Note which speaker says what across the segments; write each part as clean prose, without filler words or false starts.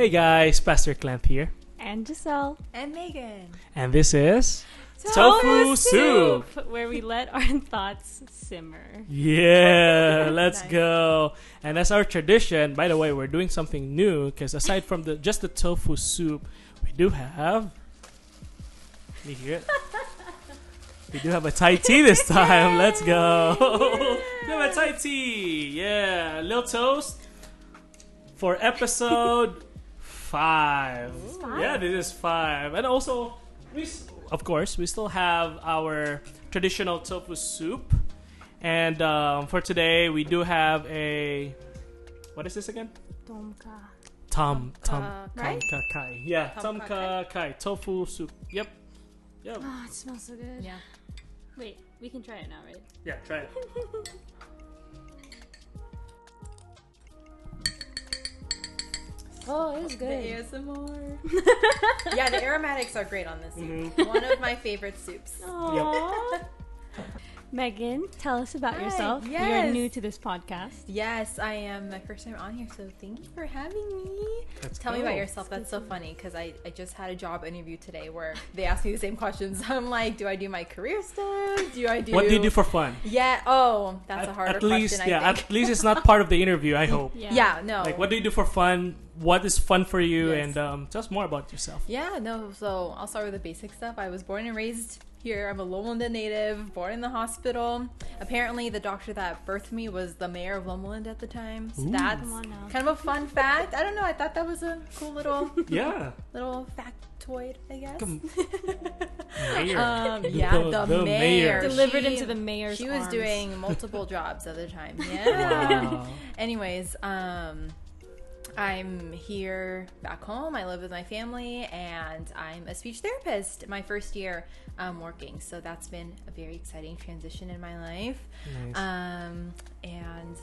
Speaker 1: Hey guys, Pastor Clint here.
Speaker 2: And Giselle.
Speaker 3: And Megan.
Speaker 1: And this is Tofu Soup,
Speaker 2: where we let our thoughts simmer.
Speaker 1: Yeah, let's
Speaker 3: Nice.
Speaker 1: go. And that's our tradition. By the way, we're doing something new because aside from just the tofu soup, we do have. Can you hear it? We do have a Thai tea this time. Let's go. We have a Thai tea. Yeah, little toast for episode 5. Yeah, this is 5. And also, of course, we still have our traditional tofu soup. And for today, we do have a... What is this again?
Speaker 2: Tom
Speaker 3: right?
Speaker 1: Ka kai. Yeah,
Speaker 3: Tom
Speaker 1: Tom
Speaker 3: Ka
Speaker 1: Ka Kai. Tofu soup. Yep.
Speaker 2: Oh, it smells so good.
Speaker 3: Yeah.
Speaker 2: Wait, we can try it now, right?
Speaker 1: Yeah, try it.
Speaker 2: Oh, it is
Speaker 3: The
Speaker 2: good.
Speaker 3: ASMR. Yeah, the aromatics are great on this soup.
Speaker 1: Mhm.
Speaker 3: One of my favorite soups.
Speaker 2: Aww. Megan, tell us about
Speaker 3: Hi,
Speaker 2: yourself. You're
Speaker 3: yes.
Speaker 2: new to this podcast.
Speaker 3: Yes, I am my first time on here, so thank you for having me.
Speaker 1: Let's
Speaker 3: Tell me
Speaker 1: go.
Speaker 3: about yourself. That's so funny because I just had a job interview today where they asked me the same questions. I'm like, do I do my career stuff?
Speaker 1: What do you do for fun?
Speaker 3: Yeah. Oh, that's a harder
Speaker 1: at least,
Speaker 3: question. I think.
Speaker 1: at least it's not part of the interview, I hope.
Speaker 3: Yeah. No.
Speaker 1: Like, what do you do for fun? What is fun for you?
Speaker 3: Yes.
Speaker 1: And tell us more about yourself.
Speaker 3: Yeah, no, so I'll start with the basic stuff. I was born and raised here. I'm a Loma Linda native, born in the hospital. Apparently, the doctor that birthed me was the mayor of Loma Linda at the time. So
Speaker 1: Ooh.
Speaker 3: that's
Speaker 2: Come on now.
Speaker 3: kind of a fun fact. I don't know, I thought that was a cool little
Speaker 1: Yeah.
Speaker 3: factoid, I guess.
Speaker 1: Come- Mayor.
Speaker 3: Yeah, the mayor.
Speaker 2: Delivered
Speaker 3: She-
Speaker 2: into the mayor's
Speaker 3: She was
Speaker 2: arms.
Speaker 3: doing multiple jobs at the time. Yeah.
Speaker 1: Wow.
Speaker 3: Anyways, I'm here back home. I live with my family, and I'm a speech therapist. My first year working, so that's been a very exciting transition in my life.
Speaker 1: Nice.
Speaker 3: And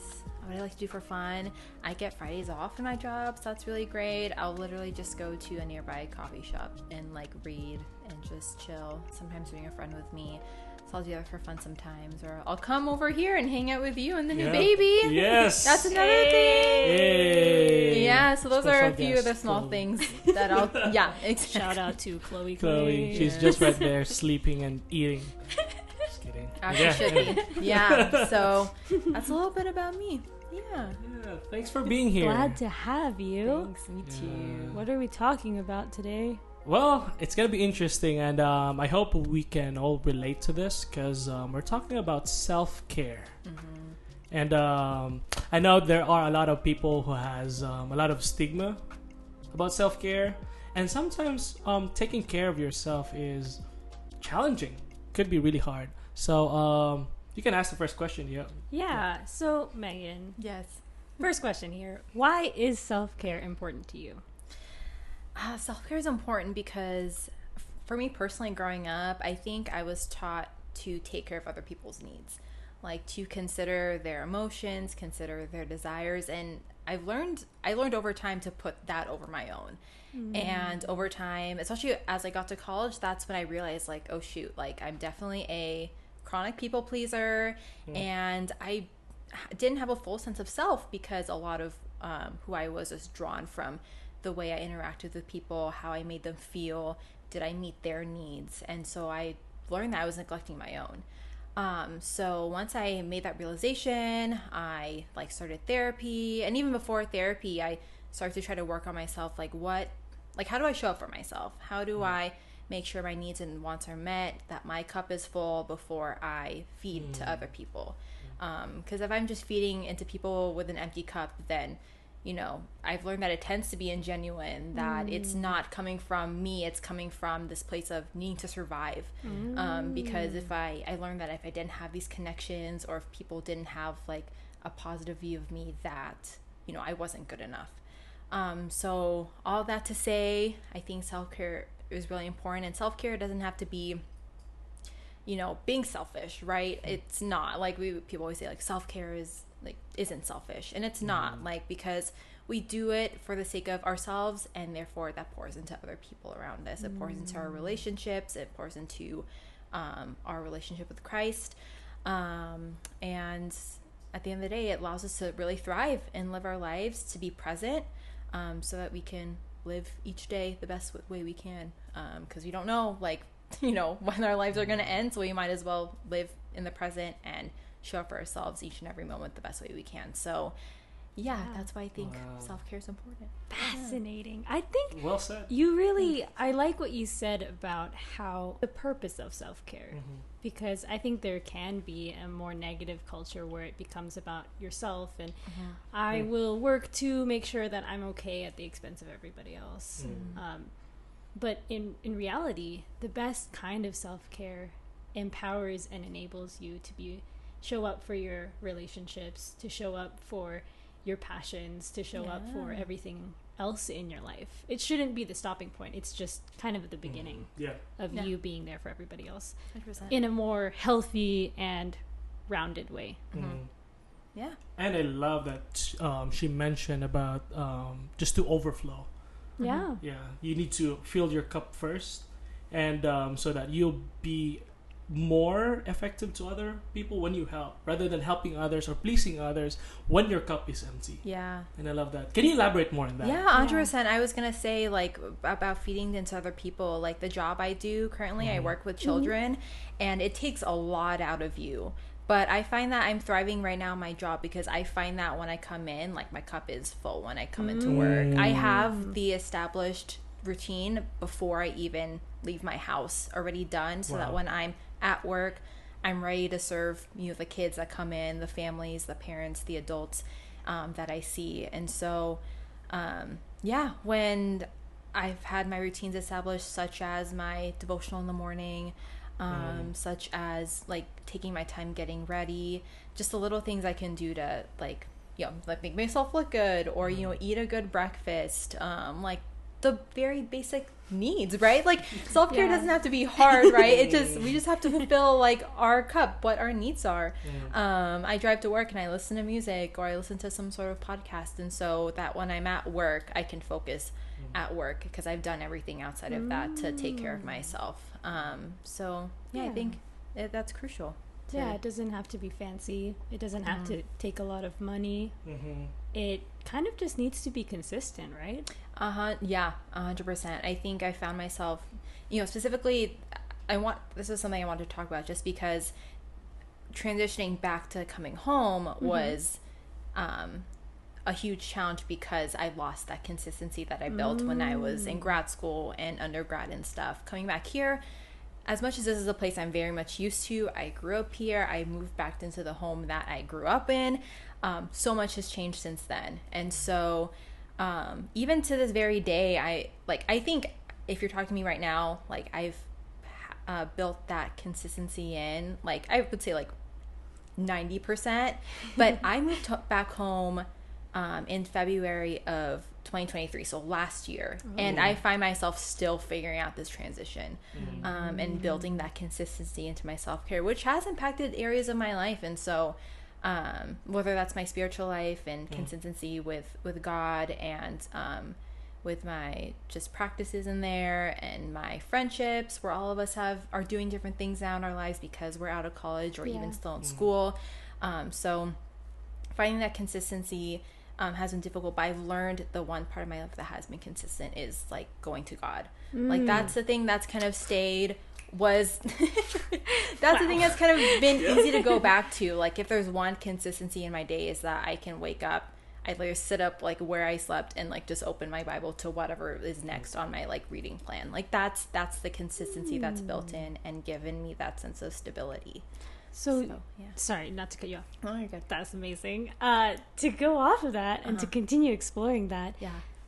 Speaker 3: what I like to do for fun, I get Fridays off in my job, so that's really great. I'll literally just go to a nearby coffee shop and like read and just chill. Sometimes bring a friend with me. So I'll do that for fun sometimes, or I'll come over here and hang out with you and the new
Speaker 1: Yeah.
Speaker 3: baby.
Speaker 1: Yes.
Speaker 3: That's another thing.
Speaker 1: Yay.
Speaker 3: Yeah, so those are a
Speaker 1: Special
Speaker 3: few of the
Speaker 1: guest,
Speaker 3: small
Speaker 1: Chloe.
Speaker 3: things that I'll. Yeah, exactly.
Speaker 2: Shout out to Chloe.
Speaker 1: Chloe, she's
Speaker 3: Yeah.
Speaker 1: just right there sleeping and eating. Just kidding.
Speaker 3: As she should be. Yeah. So that's a little bit about me. Yeah.
Speaker 1: Yeah, thanks for being here.
Speaker 2: Glad to have you.
Speaker 3: Thanks. Me
Speaker 1: Yeah.
Speaker 3: too.
Speaker 2: What are we talking about today?
Speaker 1: Well, it's gonna be interesting, and I hope we can all relate to this because we're talking about self-care. And I know there are a lot of people who has a lot of stigma about self-care, and sometimes taking care of yourself is challenging. Could be really hard. So you can ask the first question. Yeah.
Speaker 2: Yeah, so Megan,
Speaker 3: Yes.
Speaker 2: first question here. Why is self-care important to you?
Speaker 3: Self-care is important because for me personally growing up, I think I was taught to take care of other people's needs, like to consider their emotions, consider their desires, and I learned over time to put that over my own. And over time, especially as I got to college, that's when I realized like, oh shoot, like I'm definitely a chronic people pleaser, and I didn't have a full sense of self because a lot of who I was drawn from the way I interacted with people, how I made them feel, did I meet their needs? And so I learned that I was neglecting my own. So once I made that realization, I like started therapy, and even before therapy, I started to try to work on myself. How do I show up for myself? How do I make sure my needs and wants are met, that my cup is full before I feed to other people? Because if I'm just feeding into people with an empty cup, then I've learned that it tends to be ingenuine, that it's not coming from me, it's coming from this place of needing to survive. Because if I learned that if I didn't have these connections, or if people didn't have like a positive view of me, that, I wasn't good enough. So all that to say, I think self-care is really important, and self-care doesn't have to be, being selfish, right? It's not like people always say like self-care isn't selfish, and it's not, because we do it for the sake of ourselves, and therefore that pours into other people around us. It pours into our relationships, it pours into our relationship with Christ, and at the end of the day, it allows us to really thrive and live our lives, to be present, so that we can live each day the best way we can, because we don't know, like, you know, when our lives are going to end, so we might as well live in the present and show up for ourselves each and every moment the best way we can. So yeah, that's why I think self-care is important.
Speaker 2: Fascinating. I think
Speaker 1: Well said.
Speaker 2: you really, I like what you said about how the purpose of self-care, because I think there can be a more negative culture where it becomes about yourself and I will work to make sure that I'm okay at the expense of everybody else. But in reality, the best kind of self-care empowers and enables you to show up for your relationships, to show up for your passions, to show up for everything else in your life. It shouldn't be the stopping point. It's just kind of the beginning of you being there for everybody else
Speaker 3: 100%.
Speaker 2: in a more healthy and rounded way.
Speaker 3: Yeah.
Speaker 1: And I love that she mentioned about just to overflow.
Speaker 2: Yeah.
Speaker 1: Yeah, you need to fill your cup first, and so that you'll be more effective to other people when you help, rather than helping others or pleasing others when your cup is empty.
Speaker 3: Yeah.
Speaker 1: And I love that. Can you elaborate more on that?
Speaker 3: Yeah, 100%. I was gonna say, like, about feeding into other people. Like, the job I do currently, I work with children, and it takes a lot out of you. But I find that I'm thriving right now in my job because I find that when I come in, like, my cup is full when I come into work. I have the established routine before I even leave my house already done, so that when I'm at work, I'm ready to serve, you know, the kids that come in, the families, the parents, the adults that I see. And so, when I've had my routines established, such as my devotional in the morning, such as, like, taking my time getting ready, just the little things I can do to, like, you know, like, make myself look good, or, you know, eat a good breakfast, like, the very basic needs, right? Like, self-care doesn't have to be hard, right? We just have to fulfill, like, our cup, what our needs are. I drive to work and I listen to music, or I listen to some sort of podcast, and so that when I'm at work, I can focus at work because I've done everything outside of that to take care of myself. So I think that's crucial.
Speaker 2: Yeah, it doesn't have to be fancy. It doesn't have to take a lot of money. It kind of just needs to be consistent, right?
Speaker 3: Yeah, 100%. I think I found myself, you know, specifically, this is something I want to talk about, just because transitioning back to coming home was a huge challenge, because I lost that consistency that I built when I was in grad school and undergrad and stuff. Coming back here, as much as this is a place I'm very much used to, I grew up here, I moved back into the home that I grew up in. So much has changed since then. And so even to this very day, I think if you're talking to me right now, like, I've built that consistency in, like, I would say, like, 90%. But I moved back home in February of 2023, so last year, and I find myself still figuring out this transition and building that consistency into my self-care, which has impacted areas of my life. And so whether that's my spiritual life and consistency with God, and with my just practices in there, and my friendships, where all of us are doing different things now in our lives because we're out of college or even still in school. So finding that consistency has been difficult, but I've learned the one part of my life that has been consistent is, like, going to God. Like, that's the thing that's kind of stayed, that's the thing that's kind of been easy to go back to. Like, if there's one consistency in my day, is that I can wake up, I literally sit up, like, where I slept, and, like, just open my Bible to whatever is next on my, like, reading plan. Like, that's the consistency that's built in and given me that sense of stability.
Speaker 2: So yeah. Sorry, not to cut you off.
Speaker 3: Oh, you're good.
Speaker 2: That's amazing. To go off of that and to continue exploring that,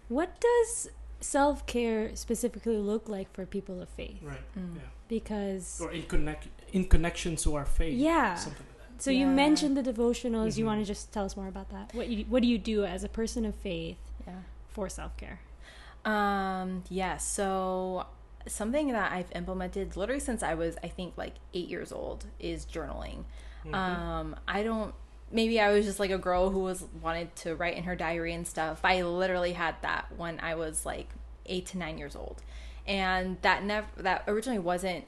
Speaker 2: what does self-care specifically look like for people of faith?
Speaker 1: Right. Yeah.
Speaker 2: Because,
Speaker 1: or in connection to our faith.
Speaker 2: Yeah.
Speaker 1: Something like that.
Speaker 2: So you mentioned the devotionals. You want to just tell us more about that? What do you do as a person of faith for self-care?
Speaker 3: So something that I've implemented literally since I was, I think, like 8 years old is journaling. Maybe I was just, like, a girl who wanted to write in her diary and stuff. I literally had that when I was, like, 8 to 9 years old. And that originally wasn't,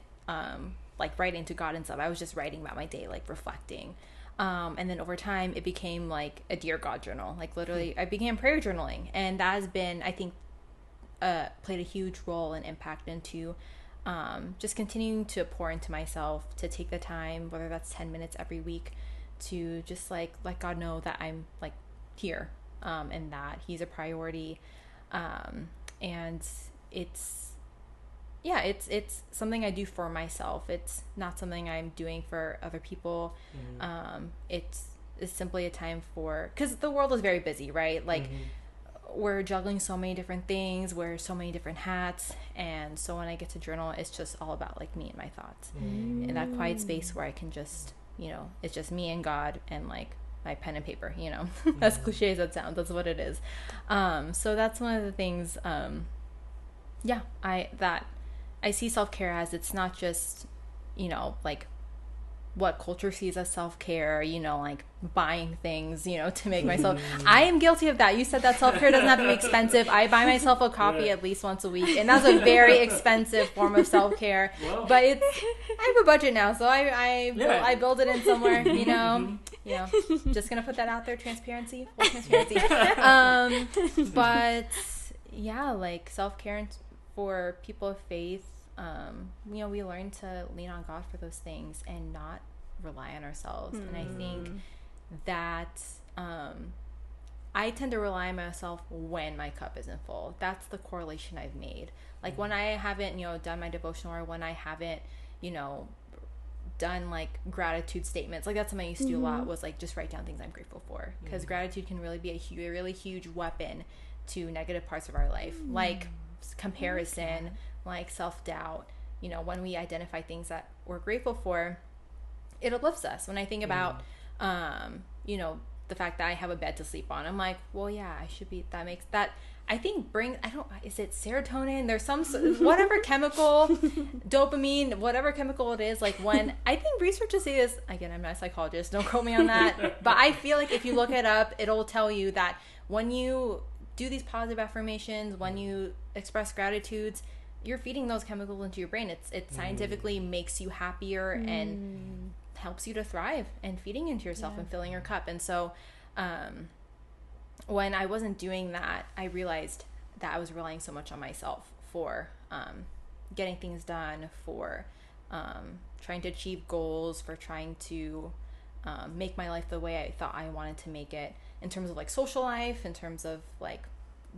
Speaker 3: like, writing to God and stuff. I was just writing about my day, like, reflecting. And then over time, it became, like, a Dear God journal. Like, literally, I began prayer journaling. And that has been, I think, played a huge role and impact into just continuing to pour into myself, to take the time, whether that's 10 minutes every week, to just like let God know that I'm like here, and that he's a priority. And it's something I do for myself. It's not something I'm doing for other people. It's simply a time for, because the world is very busy, right? Like we're juggling so many different things, wear so many different hats, and so when I get to journal, it's just all about like me and my thoughts, in that quiet space where I can just, it's just me and God and like my pen and paper, as cliche as that sounds, that's what it is. So that's one of the things, I see self-care as, it's not just, like what culture sees as self-care, like buying things, to make myself, I am guilty of that. You said that self-care doesn't have to be expensive. I buy myself a coffee at least once a week, and that's a very expensive form of self-care. Well, but I have a budget now, so I build it in somewhere, just gonna put that out there, transparency, full transparency. But yeah, like self-care for people of faith, we learn to lean on God for those things and not rely on ourselves. And I think that I tend to rely on myself when my cup isn't full. That's the correlation I've made. Like when I haven't, done my devotional, or when I haven't, done like gratitude statements. Like that's something I used to do a lot, was like just write down things I'm grateful for, because gratitude can really be a really huge weapon to negative parts of our life, like comparison, like self-doubt. When we identify things that we're grateful for, it uplifts us. When I think about the fact that I have a bed to sleep on, I'm like, well, yeah, I should be, that makes that, I think is it serotonin? There's some whatever chemical, dopamine, whatever chemical it is. Like when, I think researchers say this, again, I'm not a psychologist, don't quote me on that, but I feel like if you look it up, it'll tell you that when you do these positive affirmations, when you express gratitudes, you're feeding those chemicals into your brain. It scientifically makes you happier and helps you to thrive, and feeding into yourself and filling your cup. And so when I wasn't doing that, I realized that I was relying so much on myself for getting things done, for trying to achieve goals, for trying to make my life the way I thought I wanted to make it, in terms of like social life, in terms of like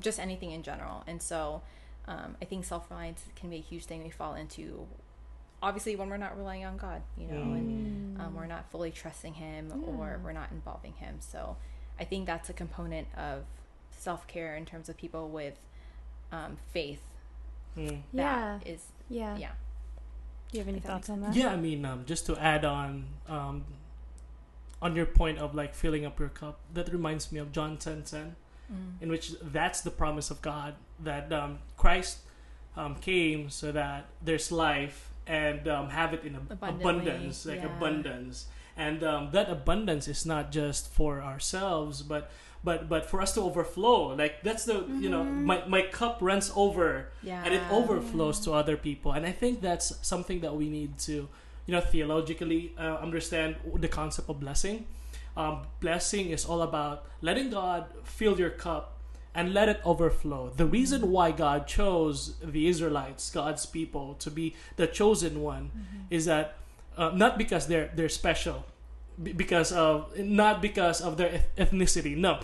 Speaker 3: just anything in general. And so I think self-reliance can be a huge thing we fall into, obviously when we're not relying on God, and we're not fully trusting him, or we're not involving him. So I think that's a component of self-care in terms of people with faith. That is, Do you
Speaker 2: have any thoughts on that?
Speaker 1: Yeah, I mean, just to add on your point of like filling up your cup, that reminds me of John 10:10, in which that's the promise of God, that Christ came so that there's life, and have it in abundance, abundance. And that abundance is not just for ourselves, but for us to overflow. Like that's the my cup runs over, and it overflows to other people. And I think that's something that we need to theologically understand the concept of blessing. Blessing is all about letting God fill your cup and let it overflow. The reason why God chose the Israelites, God's people, to be the chosen one, is that not because they're special, not because of their ethnicity, no,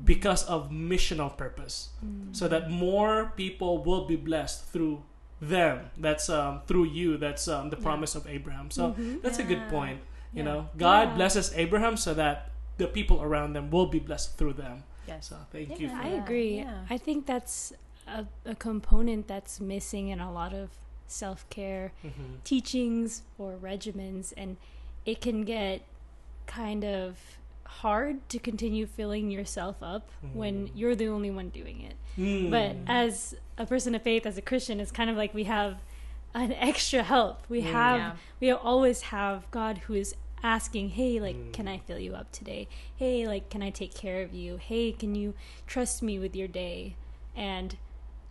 Speaker 1: because of missional purpose, so that more people will be blessed through them. That's through you. That's the promise of Abraham. So that's a good point. God blesses Abraham so that the people around them will be blessed through them. So thank you.
Speaker 2: I agree. I think that's a component that's missing in a lot of self-care teachings or regimens, and it can get kind of hard to continue filling yourself up when you're the only one doing it. But as a person of faith, as a Christian, it's kind of like we have an extra help. We always have God who is asking, hey, like, can I fill you up today? Hey, like, can I take care of you? Hey, can you trust me with your day? And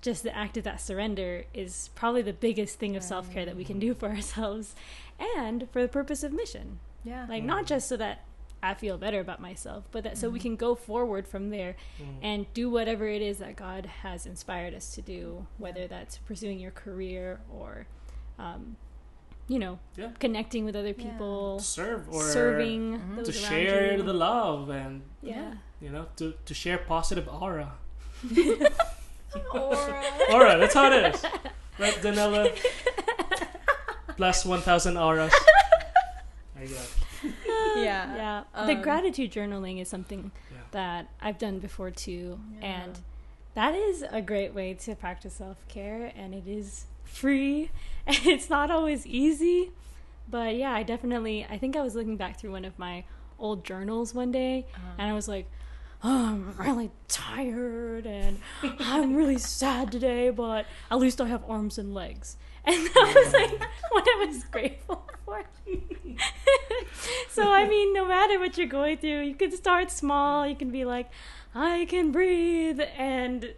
Speaker 2: just the act of that surrender is probably the biggest thing of self-care that we can do for ourselves, and for the purpose of mission. Like, not just so that I feel better about myself, but that so we can go forward from there and do whatever it is that God has inspired us to do, whether that's pursuing your career or connecting with other people,
Speaker 1: serve or
Speaker 2: serving
Speaker 1: to
Speaker 2: those around
Speaker 1: share
Speaker 2: you.
Speaker 1: the love and to share positive aura. Aura, that's how it is, right, Danella? Plus 1,000 auras. There you go.
Speaker 2: Yeah. The gratitude journaling is something that I've done before too, and that is a great way to practice self-care, and it is free, and it's not always easy, but I think I was looking back through one of my old journals one day, and I was like, oh, I'm really tired and I'm really sad today, but at least I have arms and legs. And that was like what I was grateful for. So, I mean, no matter what you're going through, you can start small. You can be like, I can breathe. And,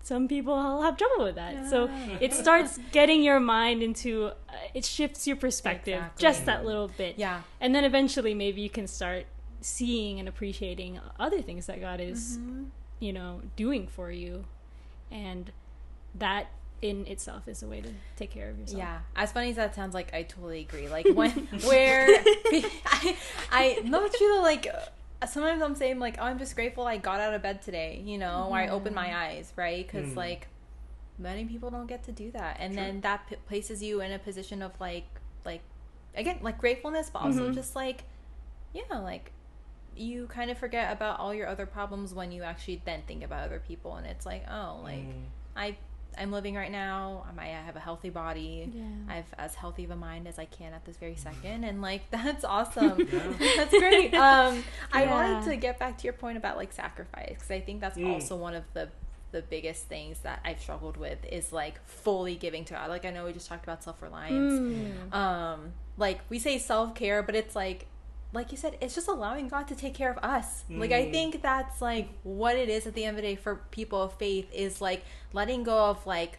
Speaker 2: some people have trouble with that. So it starts getting your mind into, it shifts your perspective just that little bit. Yeah. And then eventually maybe you can start seeing and appreciating other things that God is, doing for you. And that in itself is a way to take care of yourself.
Speaker 3: Yeah. As funny as that sounds, like, I totally agree. Like, I know you, like, sometimes I'm saying, like, oh, I'm just grateful I got out of bed today, or I opened my eyes, right? Because, like, many people don't get to do that. And then that places you in a position of, like, again, like, gratefulness, but also just, like, like, you kind of forget about all your other problems when you actually then think about other people, and it's like, oh, like, I'm living right now. I have a healthy body. Yeah. I have as healthy of a mind as I can at this very second, and like that's awesome. That's great. I wanted to get back to your point about like sacrifice, because I think that's also one of the biggest things that I've struggled with is like fully giving to God. Like I know we just talked about self-reliance. Like we say self-care, but it's like you said, it's just allowing God to take care of us. Like, I think that's, like, what it is at the end of the day for people of faith is, like, letting go of, like,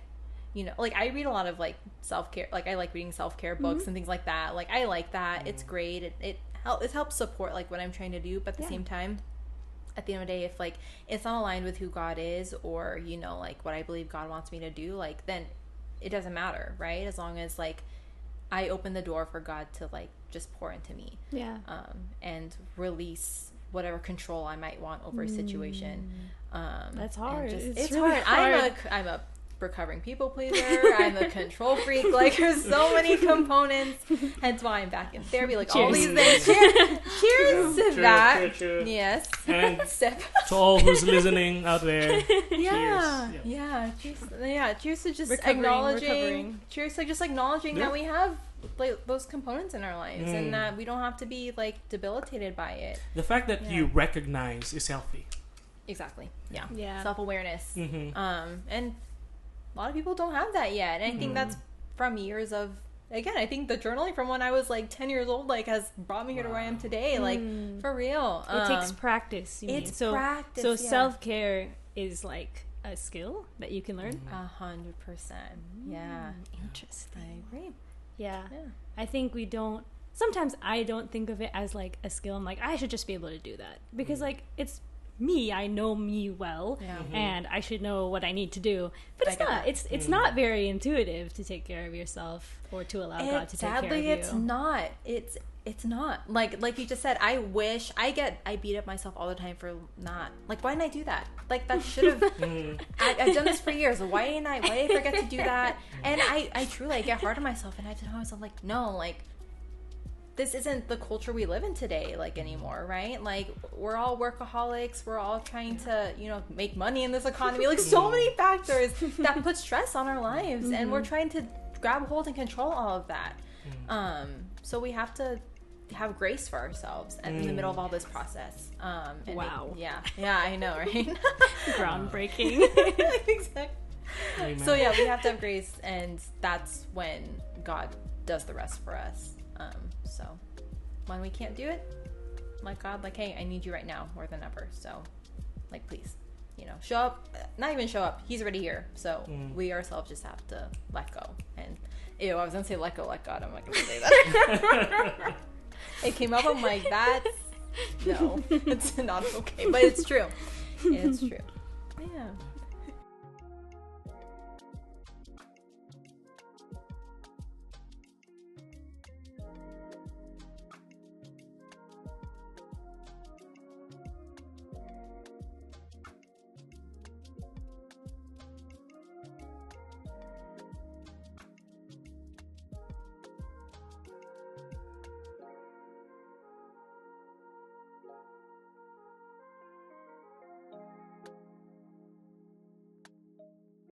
Speaker 3: like, I read a lot of, like, self-care. Like, I like reading self-care books and things like that. Like, I like that. It's great. It helps support, like, what I'm trying to do. But at the same time, at the end of the day, if, like, it's not aligned with who God is or, like, what I believe God wants me to do, like, then it doesn't matter, right? As long as, like, I open the door for God to, like, just pour into me, and release whatever control I might want over a situation.
Speaker 2: That's hard.
Speaker 3: It's
Speaker 2: really
Speaker 3: hard. I'm a recovering people pleaser. I'm a control freak. Like there's so many components. Hence why I'm back in therapy. Like all these things. Cheers to that. True. Yes.
Speaker 1: And to all who's listening out there.
Speaker 3: Cheers to just acknowledging. Cheers to just acknowledging that we have like those components in our lives and that we don't have to be like debilitated by it.
Speaker 1: The fact that you recognize is healthy.
Speaker 3: Exactly. Yeah. Self-awareness. And a lot of people don't have that yet. And I think that's from years of, again, I think the journaling from when I was like 10 years old like has brought me here to where I am today. Like for real.
Speaker 2: It takes practice.
Speaker 3: Practice.
Speaker 2: So self-care is like a skill that you can learn.
Speaker 3: 100%. Yeah.
Speaker 2: Interesting.
Speaker 3: I agree.
Speaker 2: Yeah. I think sometimes I don't think of it as like a skill. I'm like, I should just be able to do that because like it's me. I know me well and I should know what I need to do, but it's not. It's not very intuitive to take care of yourself or to allow God to take care of you.
Speaker 3: Sadly, it's not. It's not. Like you just said, I wish I beat up myself all the time for not, like, why didn't I do that? Like, that should have, I've done this for years. Why did I forget to do that? And I truly get hard on myself, and I have to tell myself, like, no, like, this isn't the culture we live in today, like, anymore, right? Like, we're all workaholics. We're all trying to, make money in this economy. Like, so many factors that put stress on our lives, and we're trying to grab hold and control all of that. So we have to have grace for ourselves in the middle of all this process.
Speaker 2: Wow.
Speaker 3: I know, right?
Speaker 2: Groundbreaking.
Speaker 3: Exactly. Amen. So yeah, we have to have grace, and that's when God does the rest for us. So when we can't do it, like God, like, hey, I need you right now more than ever. So, like, please, show up. Not even show up. He's already here. So we ourselves just have to let go. And I was gonna say let go, let God. I'm not gonna say that. It came up. I'm like, No, it's not okay, but it's true. It's true. Yeah.